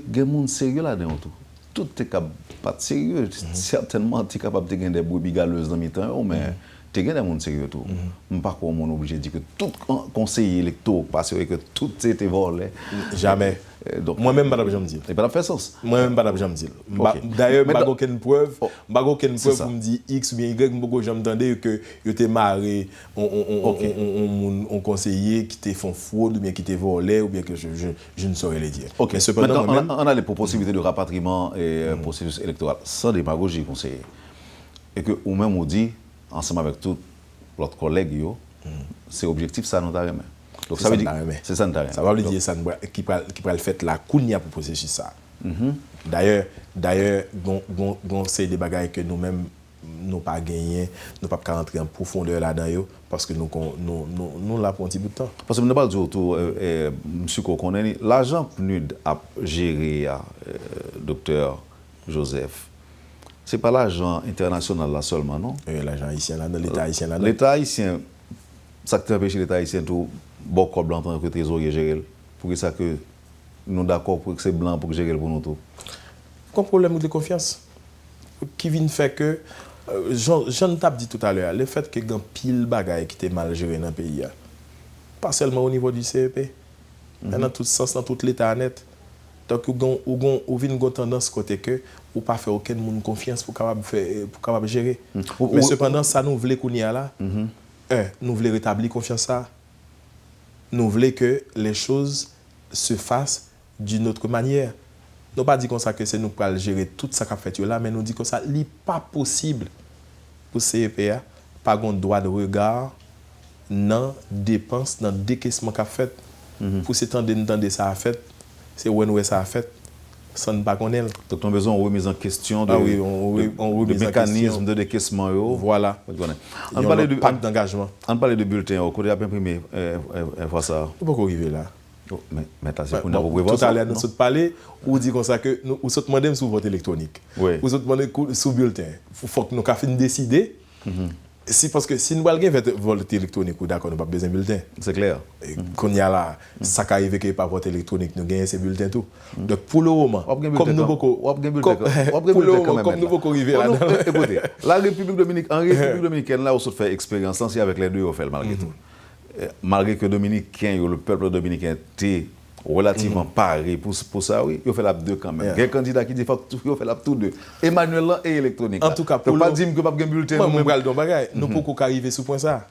Gain monde sérieux là-dedans tout est capable pas sérieux certainement tu es capable de gagner des brebis galeuses dans mi temps mais tu gagnes des monde sérieux tout pas comme mon obligé de dire que tout conseiller électoral parce que tout était volé
jamais donc moi même pas jamais dire
et pas fait sens
moi même pas jamais dire d'ailleurs pas aucune preuve pour me dire x ou bien y pas jamais entendre que yo t'es marré on conseiller qui te font fraude ou bien qui te volé ou bien que je ne saurais le dire.
OK, cependant on a les possibilités de rapatriement et processus électoral sans démagogie conseiller et que ou même on dit ensemble avec tous l'autre collègue c'est objectif ça nous remet. Donc ça veut dire c'est ça nous remet.
Ça va veut dire ça qui va le fait la kounia pour processus ça. D'ailleurs gon c'est des bagages que nous-mêmes nous pas gagné, nous pas rentrer en profondeur là-dedans parce que nous là pour un petit bout de temps.
Parce que nous pas dire autour monsieur qu'on connaît l'argent PNUD a géré docteur Joseph. C'est pas l'argent international là seulement non.
L'argent haïtien là dans l'état haïtien là.
L'état haïtien ça qui empêche l'état haïtien tout beaucoup blanc tant que trésorier gérer pour ça que nous d'accord pour que c'est blanc pour gérer pour nous tout.
Comme problème de confiance qui vient faire que Jean t'a dit tout à l'heure le fait que grand pile bagaille qui était mal géré dans le pays pas seulement au niveau du CEP mais dans tout sens dans tout l'état net. Donc ou vient une tendance côté que ou pas faire aucun monde confiance pour capable gérer. Mais cependant ça nous voulait qu'on y a là. Nous voulons rétablir confiance ça. Nous voulons que les choses se fassent d'une autre manière. Nous pas dit comme ça que c'est nous pour gérer tout ça qu'a fait là mais nous dit comme ça il pas possible pour CEPA pas un droit de regard dans dépenses dans décaissement qu'a fait pour s'entendre ça a fait c'est où ça a fait ça ne pas connaître.
Donc on a besoin de remise en question de
de
mécanisme de décaissement
voilà.
On parle de
pacte d'engagement.
On parle de bulletin au côté imprimé fois ça.
Pourquoi arriver là?
Mais c'est pour nous voir
ça. Tout à l'heure nous sommes parlé ou dit comme ça que nous sommes demandé sous vote électronique. Nous sommes demandé sous bulletin. Faut que nous fassions décider. Si parce que si nous allons vote électronique d'accord nous pas besoin de bulletin.
C'est clair.
Qu'on y a là ça qui arrive que pas vote électronique nous gagnons ces bulletins tout. Donc pour le moment comme nous beaucoup comme nous beaucoup arriver là.
Écoutez, la République dominicaine là où se fait expérience c'est avec les deux au fait malgré tout. Malgré que le peuple dominicain était relativement paré pour ça, oui, il fait la deux quand même. Il y a un candidat qui dit qu'il fait la tout deux. Emmanuel et électronique.
En tout cas, pour
pas dire que pas de bulletin.
Nous ne pouvons pas arriver sur point ça.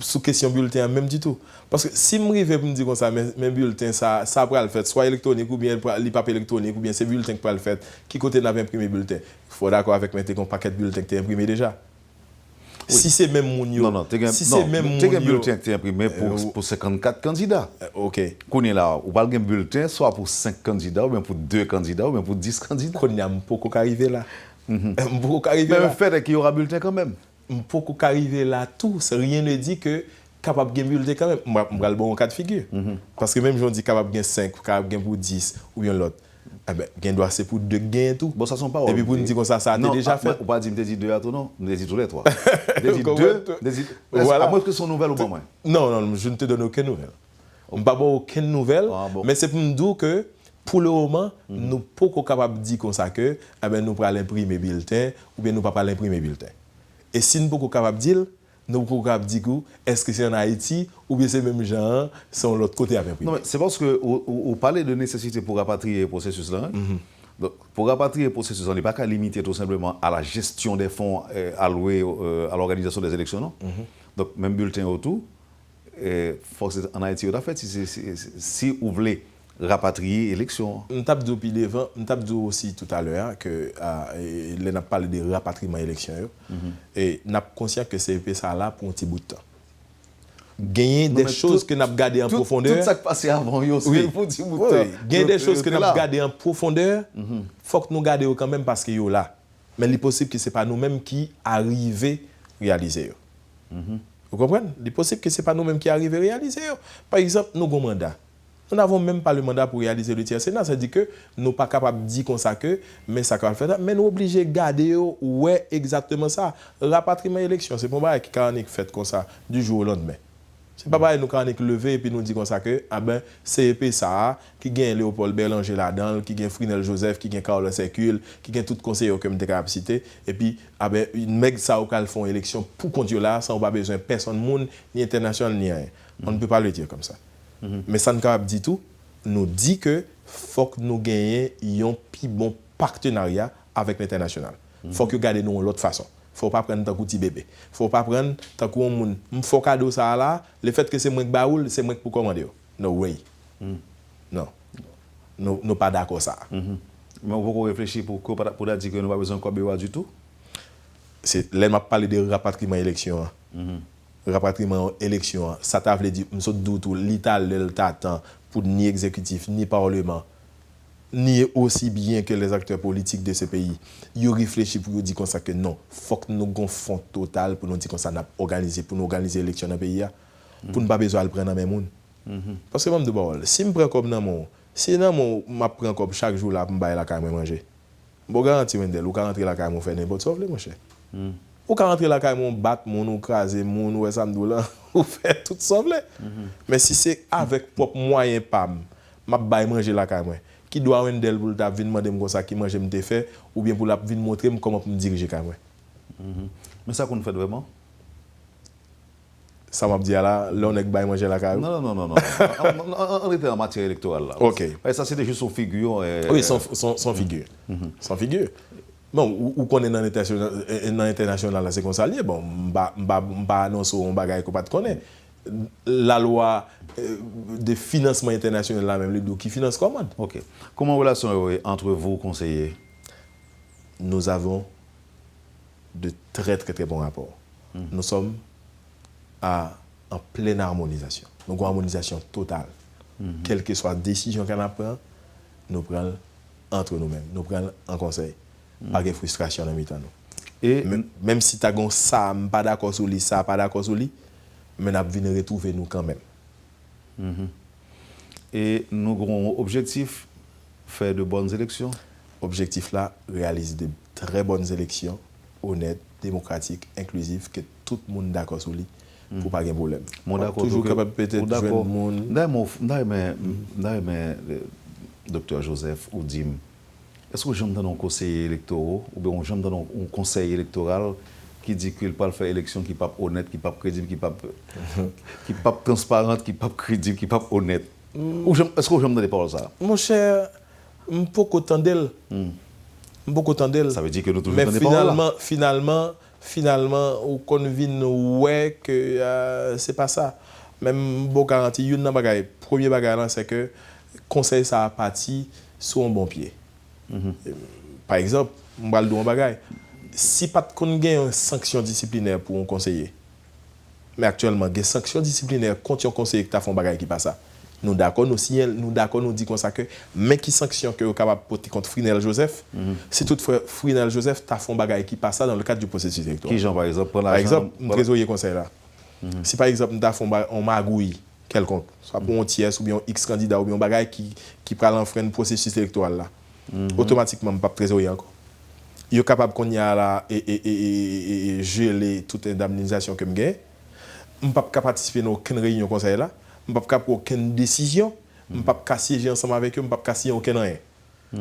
Sous question bulletin même du tout. Parce que si je arrive pour me dire comme ça, mes bulletins, ça pourra le faire, soit électronique ou bien les papiers électroniques, ou bien c'est bulletin qui pourra le faire, qui côté n'a pas imprimé bulletin. Il faut d'accord avec mettre un paquet de bulletins qui est imprimé déjà. Oui. Si c'est même mon
non, c'est même un bulletin qui est imprimé pour 54 candidats.
OK.
Qu'on est là, ou pas un bulletin soit pour 5 candidats ou bien pour 2 candidats ou bien pour 10 candidats.
Qu'on a beaucoup arriver là.
Mais le fait est qu'il y aura bulletin quand même.
Beaucoup arriver là tout, rien ne dit que capable de bulletin quand même. Moi je le bon cas de figure. Parce que même je dis capable de 5, capable de pour 10 ou bien l'autre. Gain doit c'est pour 2 gains tout.
Bon ça sont pas.
Et puis pour nous dire comme ça a été déjà fait.
Ou pas dire me dit 2 à tout non, me dit tous les 3. Me dit 2, voilà. À moins que ce sont nouvelles ou pas moins.
Non, je ne te donne aucune nouvelle. On pas aucune nouvelle, mais c'est pour me dire que pour le moment, nous pas capable de dire comme ça que nous pour imprimer bulletin ou bien nous pas imprimer bulletin. Et si nous pas capable de dire nous pouvons dire est-ce que c'est en Haïti ou bien c'est même gens sont l'autre côté avec.
Non mais c'est parce que vous parlez de nécessité pour rapatrier le processus là. Donc, pour rapatrier le processus, on n'est pas qu'à limiter tout simplement à la gestion des fonds alloués à l'organisation des élections non. Donc même bulletin autour force en Haïti, en fait, si vous voulez rapatrier l'élection.
On tape depuis devant, on tape aussi tout à l'heure que on a parlé de rapatriement élection et on a conscient que c'est ça là pour un petit bout de temps. Gagner des choses que n'a gardé en profondeur.
Tout ça qui passé avant yo, c'est
oui.
pour petit bout de temps.
Gagner des choses que n'a gardé en profondeur. Faut que nous gardions quand même parce que yo là. Mais il est possible que c'est pas nous-mêmes qui arrivons à réaliser. Vous comprenez? Il est possible que c'est pas nous-mêmes qui arrivons à réaliser. Par exemple, nous avons un mandat. Nous n'avons même pas le mandat pour réaliser le tiers Sénat. Ça dit que nous ne sommes pas capables de dire comme ça que, mais ça va faire. Mais nous sommes obligés de garder où est exactement ça. Rapatriement élection, c'est pas qui est fait comme ça du jour au lendemain. C'est pas pareil nous quand on levé et puis nous dit comme ça que CEP ça qui gagne Léopold Bélanger là-dedans, qui gagne Frinel Joseph, qui gagne Carole Sécule, qui gagne tout conseiller comme des capacités et puis une mec ça au cal font élection pour conduire là sans pas besoin personne monde ni international ni rien. On ne peut pas le dire comme ça. Mais ça ne capable dit tout, nous dit que faut que nous gagnions un plus bon partenariat avec l'international. Faut que garder nous l'autre façon. Faut pas prendre tant petit bébé. Faut pas prendre tant qu'on moun faut cadeau ça là, le fait que c'est moi qui baoul, c'est moi qui pour commander. No way. Non. Nous pas d'accord ça.
Mais vous réfléchir pour dire que nous pas besoin de Kobewa du tout.
C'est là m'a parlé de rapatriement élection. Rapatriement élection, ça t'a veut dire m'sot doutou l'Italie t'attend pour ni exécutif ni parlement ni aussi bien que les acteurs politiques de ce pays. Ils réfléchissent pour dire comme ça que non, faut que nous gon fond total pour nous dire comme ça n'a organiser pour nous organiser l'élection dans le pays pour ne pas besoin de prendre dans même monde. Parce que même de bol, si me prend comme dans mon si dans mon m'a prend comme chaque jour là pour bailler la caille manger. Bon garantie Wendel, ou ka rentrer la caille mon faire n'importe sauve mon cher. Ou ka rentrer la caille mon battre mon ou craser mon ou ça me là ou faire tout sauve. Mais si c'est avec propre moyen pam, m'a bailler manger la caille moi. Qui doit Wendel pour t'a venir demander comme ça qui manger me fait ou bien pour la venir montrer comment me diriger caille moi.
Mais ça qu'on fait vraiment
ça m'a dit là on est bailler manger la caille.
Non. On était en matière électorale là.
OK.
Ça c'était juste son figure
Oui, son figure. Son figure. Bon, ou qu'on est dans l'international là c'est comme ça lié bon m'ba annoncer on bagaille qu'on pas connaît. La loi de financement international là même le qui finance comment?
OK. Comment relation entre vous conseillers?
Nous avons de très bons rapports. Nous sommes en pleine harmonisation. Donc une harmonisation totale. Quelle que soit la décision qu'on prend, nous prenons entre nous-mêmes, nous prenons en conseil. Pas de frustration dans mi-temps nous. Et même si tu as ça, pas d'accord sur lui, ça pas d'accord sur lui, mais nous venons retrouver nous quand même.
Et nous avons objectif faire de bonnes élections.
Objectif là, réaliser de très bonnes élections, honnêtes, démocratiques, inclusives, que tout le monde d'accord sur lui. Pour pas de problème. Toujours capable peut-être de jouer le monde.
Docteur Joseph ou Dim, est-ce que j'aime dans un conseiller électoral ou bien j'aime dans un conseil électoral qui dit qu'il peut faire élection qui pas honnête, qui pas crédible, qui pas transparente, qui pas crédible, qui pas honnête. Ou est-ce que j'aime dans les paroles ça?
Mon cher, beaucoup tendel.
Ça veut dire que nous toujours
mais
dans les paroles là.
Finalement, on convient ouais que c'est pas ça. Même bon garantie, une bagaille. Premier bagaille c'est que conseil ça a parti sur un bon pied. Par exemple, on va le dire un bagaille. Si pas qu'on gagne une sanction disciplinaire pour un conseiller. Mais actuellement, des sanctions disciplinaires contre un conseiller qui t'a fait un bagaille qui pas ça. Nous d'accord, nous dit comme ça que mais qui sanction que capable porter contre Frinel Joseph, si toutefois Frinel Joseph t'a fait un bagage qui passe ça dans le cadre du processus électoral.
Qui genre par exemple
par exemple, trésorier conseil là. Si par exemple t'a fait un magouille quelconque, soit pour un tiers ou bien un X candidat ou bien un bagage qui prend l'enfreindre le processus électoral là. Automatiquement pas trésorier encore. Il est capable qu'on y a là et geler toute indemnisation que me gagne. On pas participer dans aucune réunion conseil là. Je ne peux pas prendre aucune décision, je ne peux pas siéger ensemble avec eux, je ne peux pas signer aucun rien.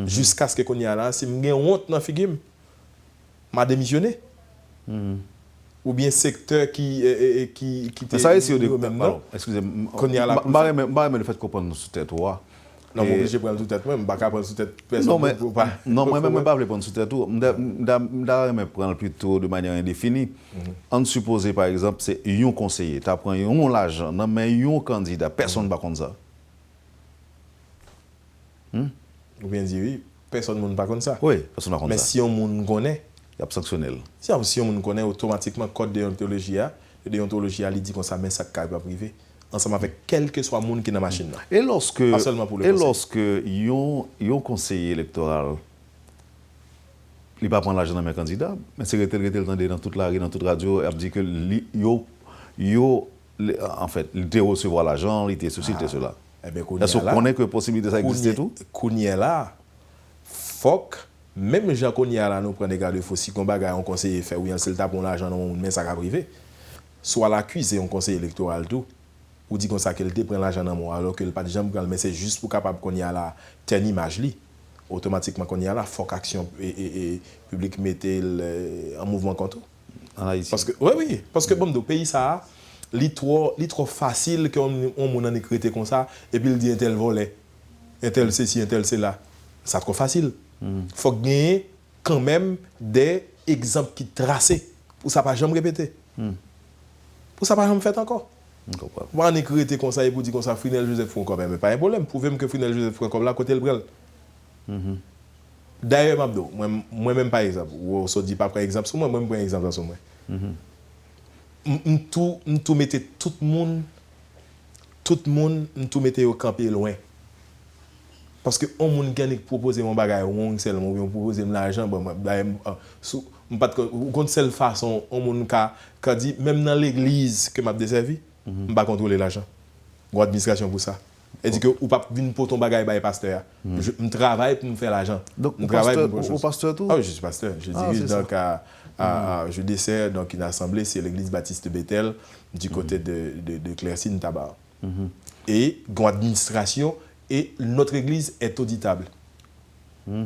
Jusqu'à ce que qu'on y a là, si je suis honte dans la figure, je démissionné. Ou bien secteur qui
ça ici au début, excusez-moi, le fait qu'on prenne sur territoire,
Non, moi, je prends tout tête, moi, je ne vais pas prendre tout tête personne.
Non, mais moi-même, je ne vais pas prendre tout tête tout. Je vais prendre plutôt de manière indéfinie. On suppose, par exemple, c'est un conseiller. Tu apprends l'argent, mais un candidat, personne ne va contre ça.
Ou bien dire oui, personne ne va pas contre ça.
Oui, personne ne va contre
mais
ça.
Mais si on connaît,
il y a sanctionnel.
Si on connaît automatiquement le code de déontologie, le déontologie il dit qu'on ça met ça carrière privé ensemble avec quel que soit le monde qui est dans la machine là.
Et lorsque
pas seulement pour le
lorsque un conseiller électoral il pas prendre l'argent dans mes candidats, mais c'est que dans toute la rue, dans toute radio, il dit que en fait, il était recevoir l'argent, il était ceci, il était cela. Est-ce qu'on connaît que possibilité ça existe tout?
Qu'on y est là, fuck. Même les gens qu'on y a là, nous prenons des garde-fous. Si on bagaille un conseiller fait ou un seul tapon l'argent dans mais ça va privé. Soit l'accusé un conseiller électoral tout ou dit comme ça qu'elle prend l'argent dans moi alors qu'elle pas de gens mais c'est juste pour capable qu'on y a là telle image li. Automatiquement qu'on y a là faut qu'action et public mettait en mouvement contre. Parce que oui parce que bon dans pays ça li trop facile qu'on on écrit comme ça et puis il dit un tel volé un tel ceci un tel cela. Ça trop facile. Faut gagner quand même des exemples qui tracés pour ça pas jamais répéter. Pour ça pas jamais fait encore. On écrit comme ça et pour dire comme ça Frinel Joseph font quand même pas un problème. Prouvez-moi que Frinel Joseph font comme là côté le brel. D'ailleurs Mabdo, moi même par exemple, ou on dit pas par exemple sur moi même prends exemple sur moi. Tout mettait tout le monde tout mettait au camper loin. Parce que on moun gagne proposer mon bagage on seulement ou proposer l'argent bon pas contre seule façon on moun ka dit même dans l'église que m'a desservi on pas contrôler l'argent ou administration pour ça et dit que ou pas venir pour ton bagage bail pasteur je travaille pour me faire l'argent
donc
on travaille
pour pasteur tout
ah je suis pasteur je dirige donc je dessert donc une assemblée c'est l'église baptiste Bethel du côté de Clercy Tabar et une administration. Et notre église est auditable.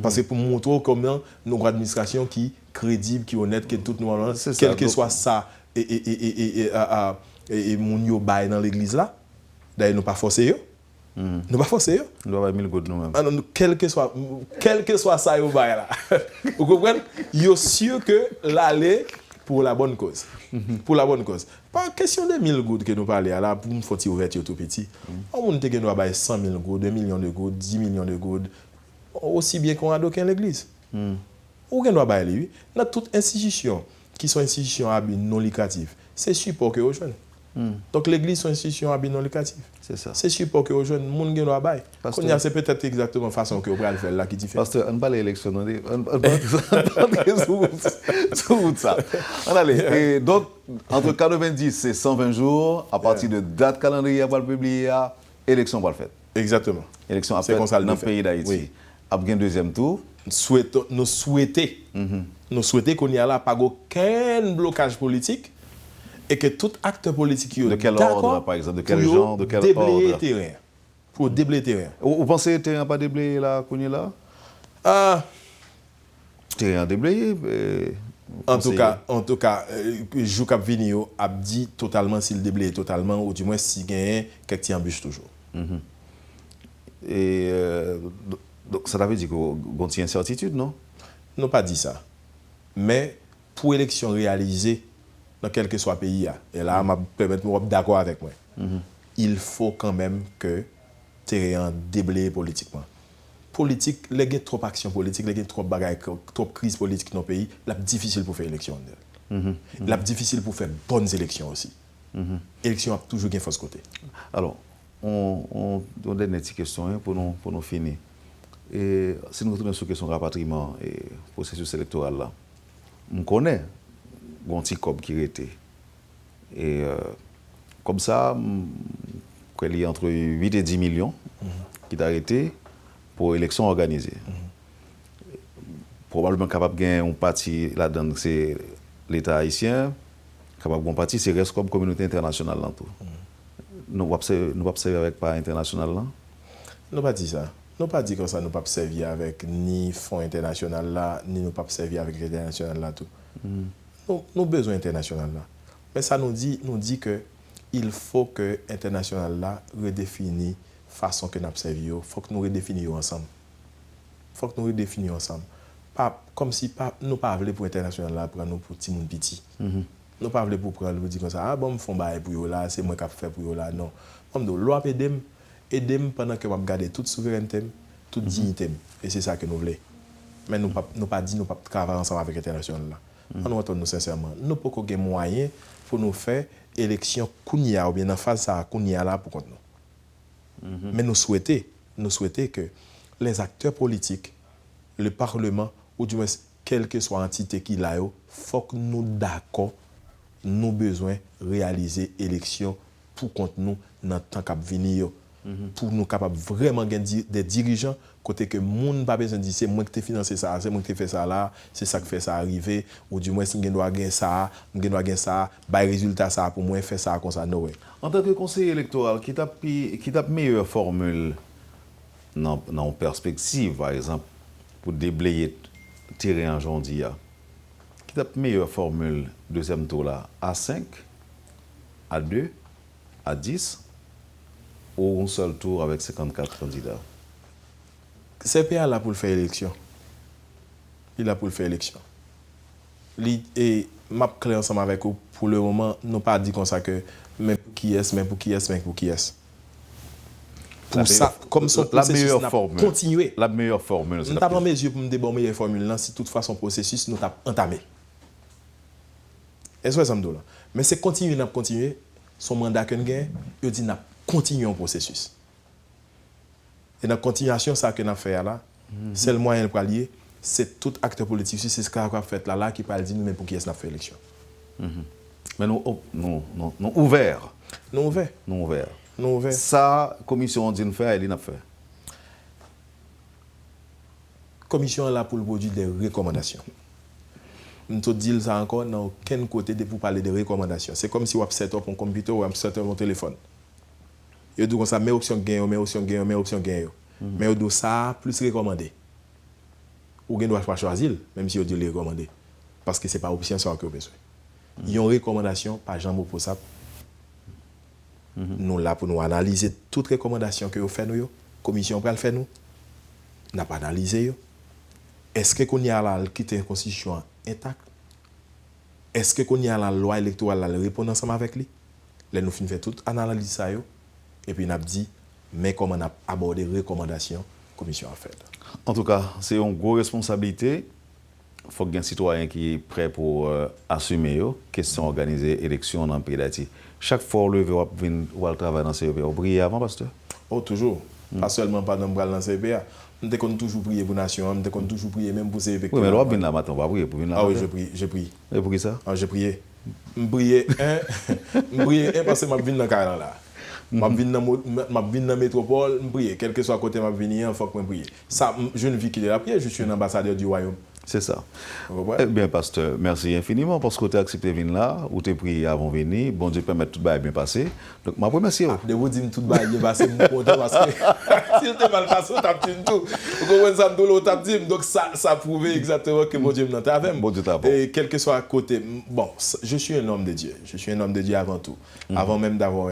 Parce que pour montrer comment notre administration qui est crédible, qui est honnête, qui est toute noire, quel que soit ça, et mon yo bail dans l'église là, d'ailleurs nous pas forcer. Nous pas forcer.
Nous avons 1000 gouttes nous-mêmes.
Quel que soit ça yo bail là. Vous comprenez? Yo sûr que l'aller pour la bonne cause. Pour la bonne cause. Pas question de 1000 gouttes que nous parlons là, pour nous faire ouverture tout petit. On nous dit que nous avons 100 000 gouttes, 2 millions de gouttes, 10 millions de gouttes, aussi bien qu'on a d'aucun l'église. Ou qu'on doit bailler lui. Dans toute institution, qui sont institutions à but non lucratif, c'est support que aux jeunes. Donc l'église sont institutions à but non lucratif.
C'est ça.
C'est support que aux jeunes, le monde doit bailler. C'est peut-être exactement la façon que vous allez faire là qui diffère.
Parce qu'on parle d'élection, on ça. On allait. Et donc, entre 90 et 120 jours, à partir de date calendrier pour le publier, élection pour le faire.
Exactement.
Élection après dans le pays d'Haïti. Oui. Après un deuxième tour.
Nous souhaitons qu'on y a là pas aucun blocage politique. Et que tout acteur politique
de quel ordre, par exemple, de quel genre, de quel ordre
terrain. Pour déblayer terrain.
Vous pensez que le terrain pas déblayé là, qu'on est là? Terrain déblayé.
En tout cas, Joukap Vinio a dit totalement s'il déblaye totalement, ou du moins s'il gagne, quelqu'un embûche toujours.
Et donc ça veut dire qu'on a une incertitude, non?
Non, pas dit ça. Mais pour l'élection réalisée, dans quel que soit le pays, et là, je permets de me d'accord avec moi. Il faut quand même que terrain déblaye politiquement. Politique, il y a trop d'action politique, il y a trop de bagaille, trop de crise politique dans le pays, c'est difficile pour faire élection. C'est difficile pour faire bonnes élections aussi. L'élection a toujours une fausse côté.
Alors, on donne une petite question pour nous finir. Et si nous retournons sur la question de rapatriement et processus électoral là, on connaît un petit cob qui était. Et comme ça, il y a entre 8 et 10 millions qui sont arrêtés pour l'élection organisée. Probablement capable de gagner un parti là-dedans, c'est l'État haïtien. Capable de parti, c'est reste comme communauté internationale. Là, tout. Nous ne pouvons pas observer avec pas international. Là.
Nous pas dit ça. Nous pas dit comme ça, nous pas servir avec ni fonds international là, ni nous pas servir avec international là tout. Nous besoin international là. Mais ça nous dit que il faut que international là redéfinisse façon que nous observons, il faut que nous redéfinissions ensemble. Il faut que nous redéfinissions ensemble. Pas, comme si nous ne parlons pas pour l'international là, pour nous pour petit monde petit. Nous ne parlons pas pour prendre pour dire comme ça, ah bon, me font bail pour eux là, c'est moi qui ai fait pour eux là. Non. Comme de loi aider pendant que nous garder toute souveraineté, toute dignité. Et c'est ça que nous voulons. Mais nous ne pas dit nous pas travailler ensemble avec l'international là. On nous entend sincèrement. Nous pas qu'on ait moyen pour nous faire élection kounia ou bien en phase ça kounia là pour contre nous. Mais nous souhaitons que les acteurs politiques, le Parlement, ou du moins, quelle que soit l'entité qui l'a, il faut que nous d'accord, nous besoin de réaliser l'élection pour contre nous dans le temps qui va venir. Pour nous capables vraiment gagner des dirigeants, côté que le monde n'a pas besoin de dire c'est moi qui ai financé ça, c'est moi qui ai fait ça là, c'est ça qui fait ça arriver, ou du moins si je dois gagner ça, résultat ça pour moi faire ça comme ça. Non.
En tant que conseiller électoral, qui t'a meilleure formule dans perspective, par exemple, pour déblayer le terrain en janvier, qui t'a meilleure formule deuxième tour là, à 5, à 2, à 10 ou un seul tour avec 54 candidats?
CPA là pour faire élection. Il est là pour faire élection. Et m'a clair ensemble avec vous pour le moment, nous pas dit comme ça que même pour qui est. Pour ça, comme son processus n'a continué.
La meilleure formule.
Nous avons mes yeux pour me déborder la formule là si toutefois son processus nous a entamé. Est-ce que ça me dit là? Mais c'est continuer son mandat que nous gagne, il dit n'a continuer un processus. Et dans la continuation ça que nous fait là, c'est le moyen pour allier, c'est tout acteur politique, c'est ce qu'on a fait là qui parle dire nous même pour qui est-ce qu'on a fait élection.
Mais nous ouverts.
Nous ouverts.
Ça, commission dit nous faire, elle n'a fait.
Commission là pour le produit des recommandations. Nous te disons ça encore dans aucun côté de pour parler de recommandations. C'est comme si on set up un computer ou on set up un téléphone. Et donc ça met option gain, met option gain. Mais on doit ça plus recommander. Ou ne doit pas choisir même si on dit les recommander parce que c'est pas option ça que vous besoin. Il y a une recommandation par Jean Moposap. Nous là pour nous analyser toutes les recommandations que vous faites nous, commission pour le faire nous. N'a pas analysé. Est-ce que qu'on y a là quitter la constitution intacte? Est-ce que qu'on y a la loi électorale là répondre ensemble avec lui? Là nous finissons faire toute analyse ça et puis n'a dit mais comment on a abordé les recommandations commission a fait.
En tout cas, c'est une grosse responsabilité. Il faut qu'il y ait un citoyen qui est prêt pour assumer la question d'organiser l'élection dans le pays d'Haïti. Chaque fois que vous allez travailler dans le CEPA, vous priez avant, pasteur?
Oh, toujours. Pas seulement pas dans le CEPA. Nous devons toujours prier pour la nation, nous devons toujours prier même pour CEPA.
Oui, mais là, vous matin, on va prier pour venir là.
Ah oui, je prie.
Et pour qui ça?
Ah, j'ai prié. Je priais parce que je viens dans le carré là. Je viens dans la métropole, je prie. Quel que soit côté je viens, il faut que je prie. Ça, je ne vis qu'il est la prière, je suis un ambassadeur du royaume.
C'est ça. Eh bien, pasteur, merci infiniment parce que tu as accepté de venir là, ou tu as prié avant de venir. Bon Dieu permet tout bien passer. Donc, je vous remercie.
De vous dire tout bien passer, je suis content parce que si tu mal passé, tu as dit tout. Vous comprenez ça, tu as dit. Donc, ça prouve exactement que mon Dieu m'entend avec moi. Et quel que soit à côté, bon, je suis un homme de Dieu. Je suis un homme de Dieu avant tout. Avant même d'avoir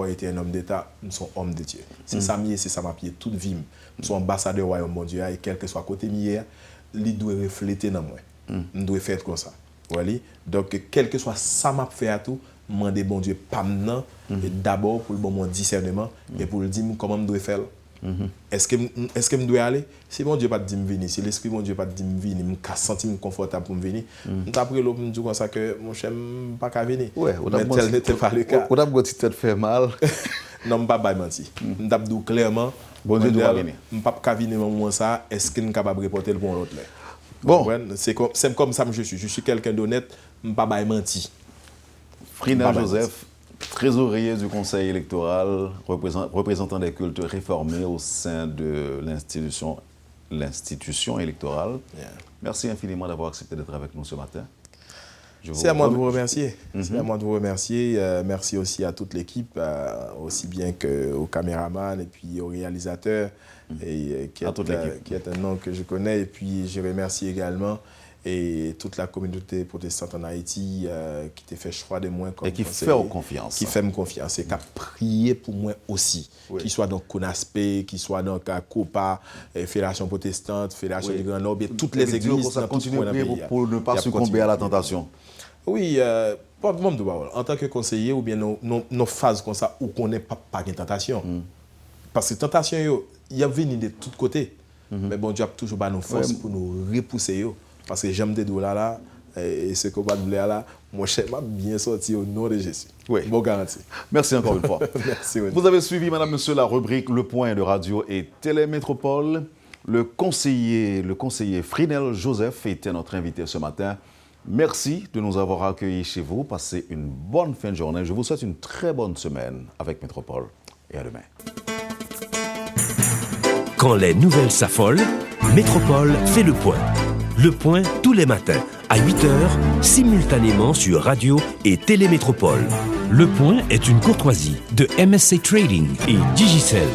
été un homme d'État, nous sommes hommes de Dieu. C'est ça, c'est ça ma pied, toute vie. Nous sommes ambassadeurs du royaume, mon Dieu, et quel que soit côté mieux, il doit refléter dans moi. Il doit faire comme ça. Donc, quel que soit ça m'a fait à tout, je demande bon Dieu, pas maintenant, et d'abord pour le bon discernement, et pour le dire comment je dois faire. Est-ce que je dois aller? Si mon Dieu pas dit me venir, si l'esprit mon Dieu pas dit me venir, je me sentir confortable pour me venir. Après l'autre me dit comme ça que mon cher pas qu'à venir.
Ouais,
mais tel n'était pas le cas.
On a beau te fait mal.
Non, pas pas mentir. Je dis clairement,
bon Dieu doit venir.
Je ne peux pas venir moment ça, est-ce que je suis capable de reporter le bon l'autre là?
Bon,
c'est comme ça que je suis. Je suis quelqu'un d'honnête, je ne peux pas mentir.
Frina Joseph, trésorier du Conseil électoral, représentant des cultes réformés au sein de l'institution électorale. Yeah. Merci infiniment d'avoir accepté d'être avec nous ce matin.
C'est à moi de vous remercier. C'est à moi de vous remercier. Merci aussi à toute l'équipe, aussi bien qu'aux caméramans et puis aux réalisateurs, qui est un nom que je connais. Et puis je remercie également et toute la communauté protestante en Haïti qui t'a fait choix de moi comme
et qui
conseiller,
fait confiance.
Qui fait confiance et qui a prié pour moi aussi.
Oui.
Qu'il soit dans CONASPE, qu'il soit dans COPA, Fédération protestante, Fédération du Grand Nord, toutes les églises.
Ça continue à prier pour ne pas succomber à la tentation.
Oui, en tant que conseiller, ou bien nos phases comme ça, où qu'on n'est pas de tentation. Parce que tentation, il y a venu de tous côtés. Mais bon Dieu a toujours pas nos forces pour nous repousser. Parce que j'aime des dollars là, et ce qu'on va nous là, mon cher m'a bien sorti au nom de Jésus.
Oui.
Bon garantie.
Merci encore une fois.
Merci.
Vous avez suivi, madame, monsieur, la rubrique Le Point de Radio et Télémétropole. Le conseiller Frinel Joseph était notre invité ce matin. Merci de nous avoir accueillis chez vous. Passez une bonne fin de journée. Je vous souhaite une très bonne semaine avec Métropole. Et à demain.
Quand les nouvelles s'affolent, Métropole fait le point. Le point tous les matins à 8h, simultanément sur Radio et Télémétropole. Le point est une courtoisie de MSC Trading et Digicel.